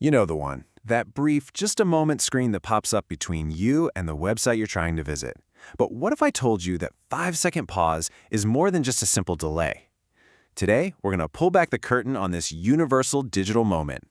You know the one. That brief, just a moment screen that pops up between you and the website you're trying to visit. But what if I told you that 5-second pause is more than just a simple delay? Today, we're going to pull back the curtain on this universal digital moment.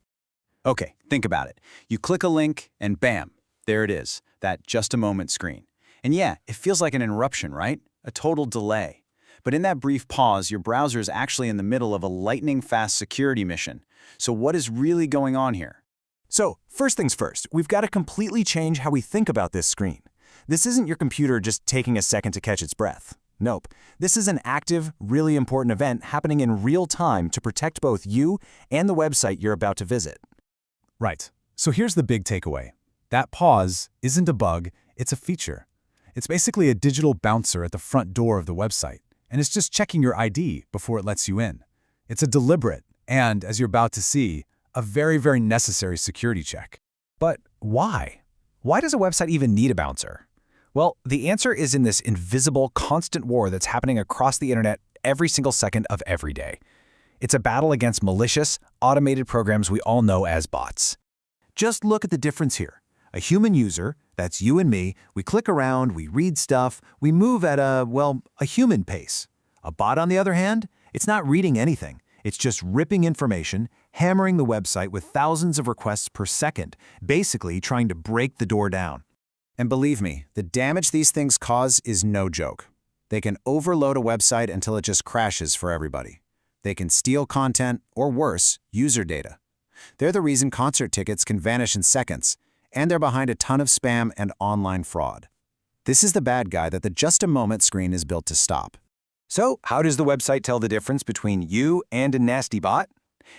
Okay, think about it. You click a link and bam, there it is, that just a moment screen. And yeah, it feels like an interruption, right? A total delay. But in that brief pause, your browser is actually in the middle of a lightning-fast security mission. So what is really going on here? So, first things first, we've got to completely change how we think about this screen. This isn't your computer just taking a second to catch its breath. Nope. This is an active, really important event happening in real time to protect both you and the website you're about to visit. Right. So here's the big takeaway. That pause isn't a bug, it's a feature. It's basically a digital bouncer at the front door of the website, and it's just checking your ID before it lets you in. It's a deliberate and, as you're about to see, a very, very necessary security check. But why? Why does a website even need a bouncer? Well, the answer is in this invisible, constant war that's happening across the internet every single second of every day. It's a battle against malicious, automated programs we all know as bots. Just look at the difference here. A human user, that's you and me, we click around, we read stuff, we move at a human pace. A bot, on the other hand, it's not reading anything. It's just ripping information, hammering the website with thousands of requests per second, basically trying to break the door down. And believe me, the damage these things cause is no joke. They can overload a website until it just crashes for everybody. They can steal content, or worse, user data. They're the reason concert tickets can vanish in seconds, and they're behind a ton of spam and online fraud. This is the bad guy that the Just a Moment screen is built to stop. So, how does the website tell the difference between you and a nasty bot?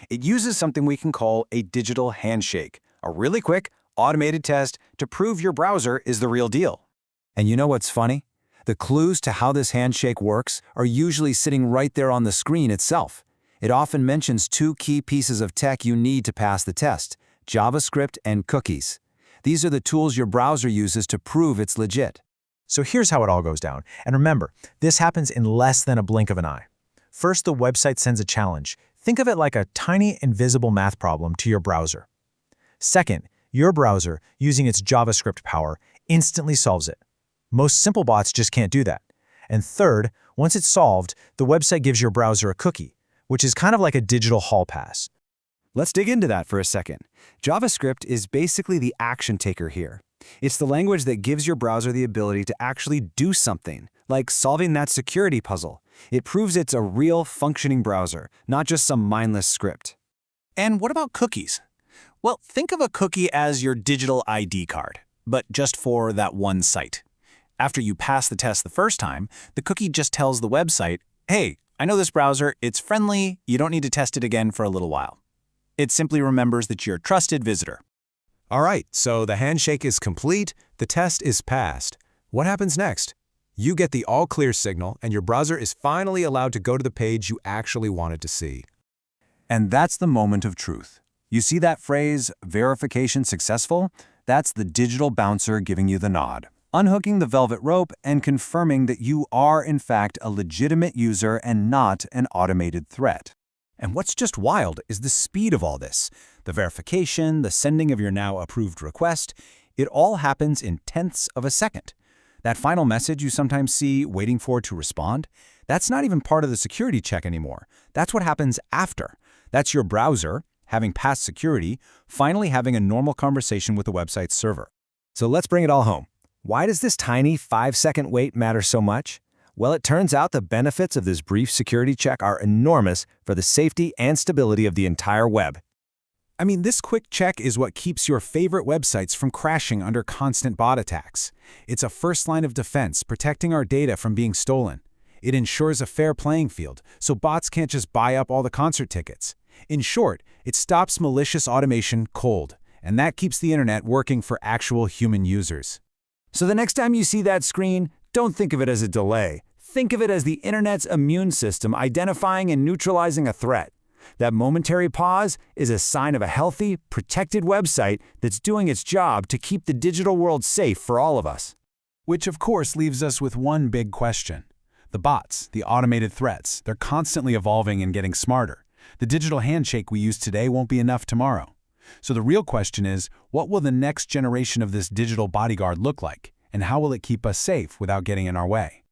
It uses something we can call a digital handshake, a really quick, automated test to prove your browser is the real deal. And you know what's funny? The clues to how this handshake works are usually sitting right there on the screen itself. It often mentions two key pieces of tech you need to pass the test: JavaScript and cookies. These are the tools your browser uses to prove it's legit. So here's how it all goes down. And remember, this happens in less than a blink of an eye. First, the website sends a challenge. Think of it like a tiny, invisible math problem to your browser. Second, your browser, using its JavaScript power, instantly solves it. Most simple bots just can't do that. And third, once it's solved, the website gives your browser a cookie, which is kind of like a digital hall pass. Let's dig into that for a second. JavaScript is basically the action taker here. It's the language that gives your browser the ability to actually do something, like solving that security puzzle. It proves it's a real, functioning browser, not just some mindless script. And what about cookies? Well, think of a cookie as your digital ID card, but just for that one site. After you pass the test the first time, the cookie just tells the website, hey, I know this browser, it's friendly, you don't need to test it again for a little while. It simply remembers that you're a trusted visitor. All right, so the handshake is complete, the test is passed. What happens next? You get the all-clear signal, and your browser is finally allowed to go to the page you actually wanted to see. And that's the moment of truth. You see that phrase, verification successful? That's the digital bouncer giving you the nod, unhooking the velvet rope and confirming that you are, in fact, a legitimate user and not an automated threat. And what's just wild is the speed of all this. The verification, the sending of your now approved request, it all happens in tenths of a second. That final message you sometimes see waiting for it to respond, that's not even part of the security check anymore. That's what happens after. That's your browser, having passed security, finally having a normal conversation with the website's server. So let's bring it all home. Why does this tiny 5-second wait matter so much? Well, it turns out the benefits of this brief security check are enormous for the safety and stability of the entire web. I mean, this quick check is what keeps your favorite websites from crashing under constant bot attacks. It's a first line of defense, protecting our data from being stolen. It ensures a fair playing field, so bots can't just buy up all the concert tickets. In short, it stops malicious automation cold, and that keeps the internet working for actual human users. So the next time you see that screen, don't think of it as a delay. Think of it as the internet's immune system identifying and neutralizing a threat. That momentary pause is a sign of a healthy, protected website that's doing its job to keep the digital world safe for all of us. Which, of course, leaves us with one big question. The bots, the automated threats, they're constantly evolving and getting smarter. The digital handshake we use today won't be enough tomorrow. So the real question is, what will the next generation of this digital bodyguard look like, and how will it keep us safe without getting in our way?